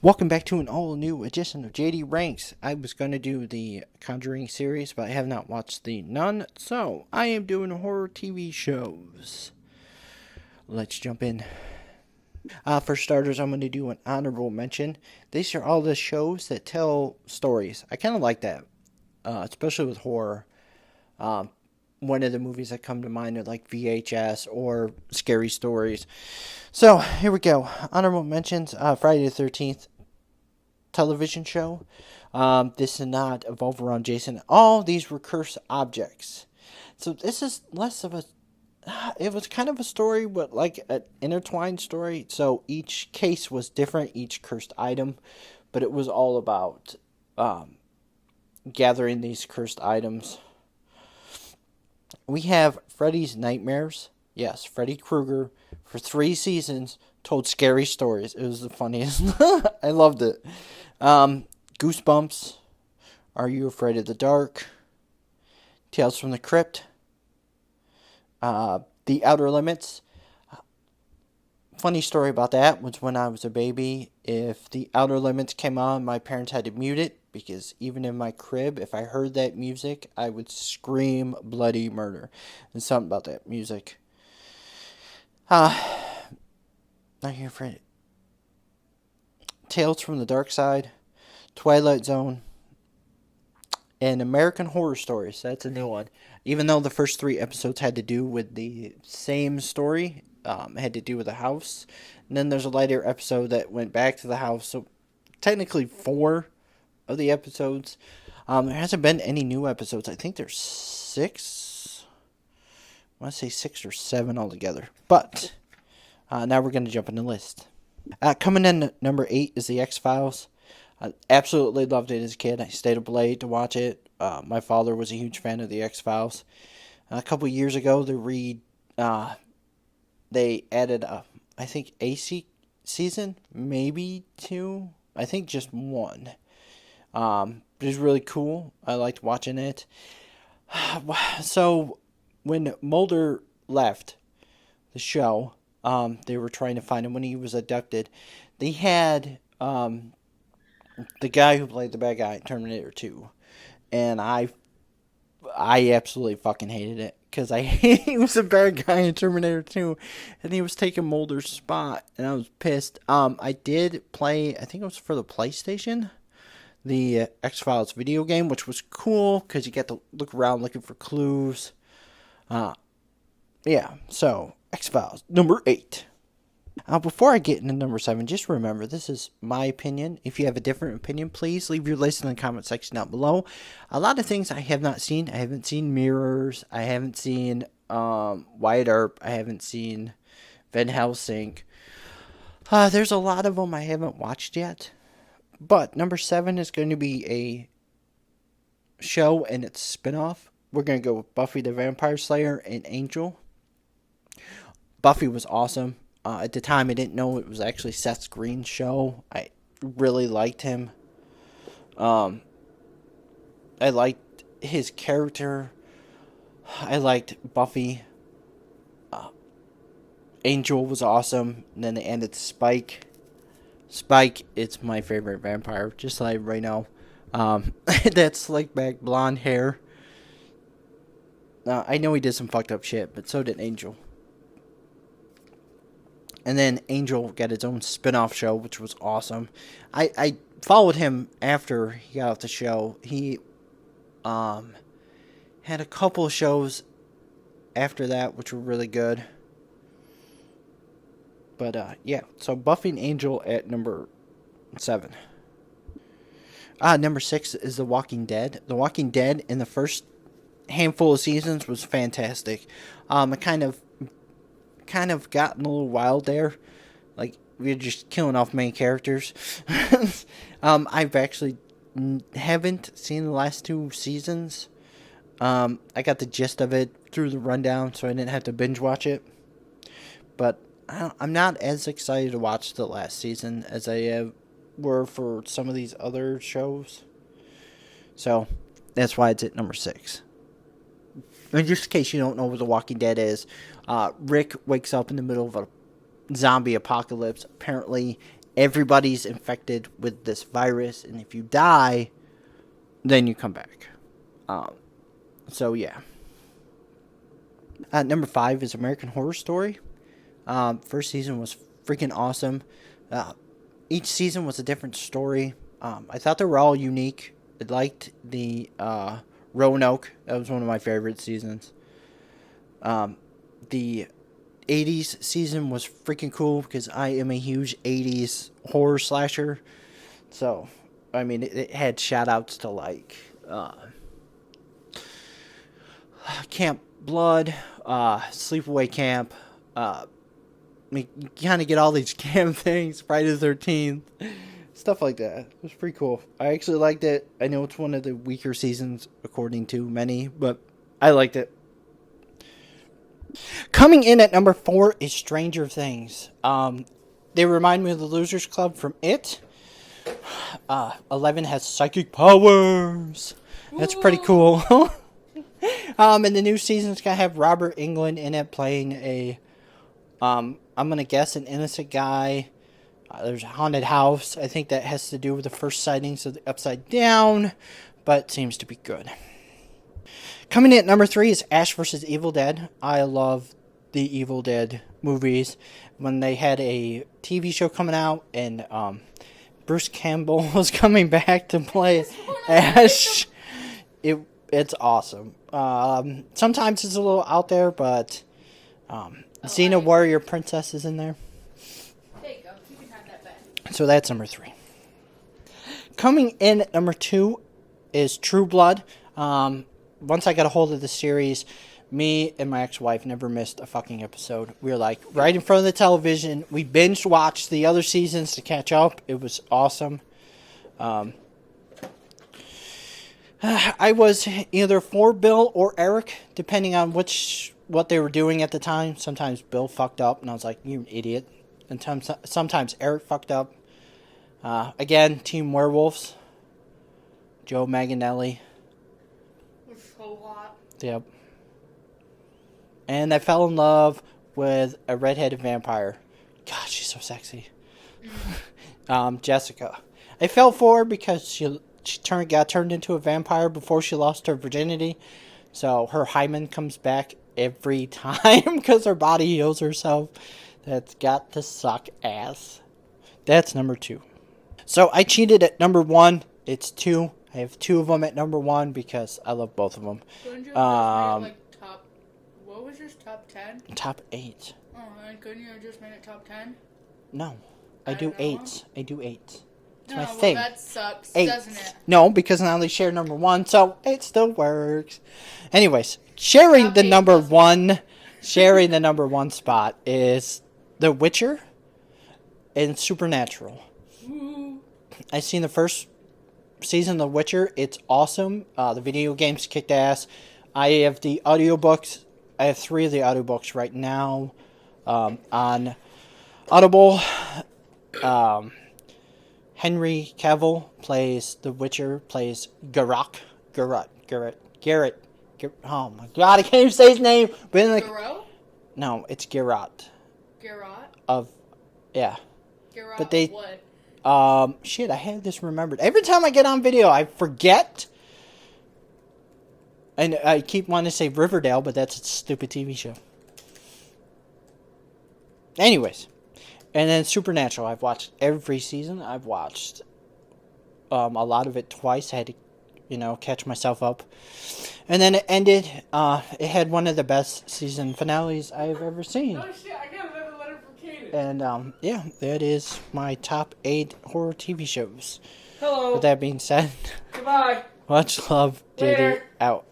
Welcome back to an all-new edition of JD Ranks. I was going to do the Conjuring series, but I have not watched the Nun, so I am doing horror TV shows. Let's jump in. For starters, I'm going to do an honorable mention. These are all the shows that tell stories. I kind of like that, especially with horror. One of the movies that come to mind are like VHS or Scary Stories. So, here we go. Honorable mentions, Friday the 13th television show. This did not evolve around Jason. All these were cursed objects. So this is less of a... It was kind of a story, but like an intertwined story. So each case was different, each cursed item. But it was all about gathering these cursed items. We have Freddy's Nightmares. Yes, Freddy Krueger, for 3 seasons, told scary stories. It was the funniest. I loved it. Goosebumps. Are You Afraid of the Dark? Tales from the Crypt. The Outer Limits. Funny story about that was when I was a baby, if the Outer Limits came on, my parents had to mute it because even in my crib, if I heard that music, I would scream bloody murder. And something about that music. Not You Afraid. Tales from the Dark Side. Twilight Zone. And American Horror Stories. That's a new one. Even though the first 3 episodes had to do with the same story, had to do with the house. And then there's a later episode that went back to the house. So technically 4 of the episodes. There hasn't been any new episodes. I think there's 6. I want to say 6 or 7 altogether. But now we're going to jump in the list. Coming in at number 8 is the XFiles. I absolutely loved it as a kid. I stayed up late to watch it. My father was a huge fan of the X-Files. A couple years ago, they added, I think, season, maybe 2. I think just 1. It was really cool. I liked watching it. So, when Mulder left the show, they were trying to find him when he was abducted. They had the guy who played the bad guy in Terminator 2. And I absolutely fucking hated it. Because he was a bad guy in Terminator 2. And he was taking Mulder's spot. And I was pissed. I did play, I think it was for the PlayStation, the X-Files video game, which was cool. Because you get to look around looking for clues. Yeah, so X-Files, number 8. Before I get into number 7, just remember, this is my opinion. If you have a different opinion, please leave your list in the comment section down below. A lot of things I have not seen. I haven't seen Mirrors. I haven't seen Wyatt Earp. I haven't seen Van Helsing. There's a lot of them I haven't watched yet. But number 7 is going to be a show and its spinoff. We're going to go with Buffy the Vampire Slayer and Angel. Buffy was awesome. At the time, I didn't know it was actually Seth Green's show. I really liked him. I liked his character. I liked Buffy. Angel was awesome. And then they ended Spike. Spike, it's my favorite vampire, just like right now. That slick back blonde hair. I know he did some fucked up shit, but so did Angel. And then Angel got his own spin-off show, which was awesome. I followed him after he got off the show. He had a couple of shows after that, which were really good. But, yeah. So, Buffy and Angel at number 7. Number 6 is The Walking Dead. The Walking Dead in the first handful of seasons was fantastic. It kind of gotten a little wild there. Like, we were just killing off main characters. I've actually haven't seen the last 2 seasons. I got the gist of it through the rundown, so I didn't have to binge watch it. But I'm not as excited to watch the last season as I were for some of these other shows. So, that's why it's at number 6. And just in case you don't know what The Walking Dead is, Rick wakes up in the middle of a zombie apocalypse. Apparently, everybody's infected with this virus, and if you die, then you come back. So yeah. Number 5 is American Horror Story. First season was freaking awesome. Each season was a different story. I thought they were all unique. I liked the Roanoke. That was one of my favorite seasons. The 80s season was freaking cool because I am a huge 80s horror slasher. So, I mean, it had shout-outs to, like, Camp Blood, Sleepaway Camp. You kind of get all these camp things, Friday the 13th, stuff like that. It was pretty cool. I actually liked it. I know it's one of the weaker seasons, according to many, but I liked it. Coming in at number 4 is Stranger Things. They remind me of the Losers Club from It. 11 has psychic powers. That's pretty cool. And the new season's gonna have Robert Englund in it playing a, I'm gonna guess, an innocent guy. There's a haunted house. I think that has to do with the first sightings of the Upside Down, but it seems to be good. Coming in at number 3 is Ash vs. Evil Dead. I love the Evil Dead movies. When they had a TV show coming out and Bruce Campbell was coming back to play Ash, it's awesome. Sometimes it's a little out there, but Xena Warrior Princess is in there. There you go. You can have that back. So that's number 3. Coming in at number 2 is True Blood. Once I got a hold of the series, me and my ex-wife never missed a fucking episode. We were like right in front of the television. We binge watched the other seasons to catch up. It was awesome. I was either for Bill or Eric, depending on what they were doing at the time. Sometimes Bill fucked up, and I was like, "You an idiot." And sometimes Eric fucked up. Again, Team Werewolves. Joe Manganiello. So hot. Yep. And I fell in love with a redheaded vampire. God, she's so sexy. Jessica. I fell for her because she got turned into a vampire before she lost her virginity. So her hymen comes back every time because her body heals herself. That's got to suck ass. That's number 2. So I cheated at number 1. It's 2. I have 2 of them at number 1 because I love both of them. Couldn't you have just made it what was yours, top 10? Top 8. Oh, and couldn't you have just made it top 10? No. I do 8. I do 8. It's my well, thing. That sucks, 8. doesn't it? No, because now they share number 1, so it still works. Anyways, sharing Top the 8 number doesn't 1, sharing the number 1 spot is The Witcher and Supernatural. Ooh. I've seen the first season of The Witcher. It's awesome. The video games kicked ass. I have the audiobooks. I have 3 of the audiobooks right now on Audible. Henry Cavill plays The Witcher, plays Geralt. Oh my god, I can't even say his name. But Garou? No, it's Geralt. Geralt? Yeah. Geralt But they, what? Shit, I had this remembered. Every time I get on video, I forget. And I keep wanting to say Riverdale, but that's a stupid TV show. Anyways. And then Supernatural. I've watched every season. I've watched a lot of it twice. I had to, catch myself up. And then it ended. It had one of the best season finales I've ever seen. Oh shit, I got another letter from Kaden. And, yeah, that is my top 8 horror TV shows. Hello. With that being said, Goodbye. much love, JD, out.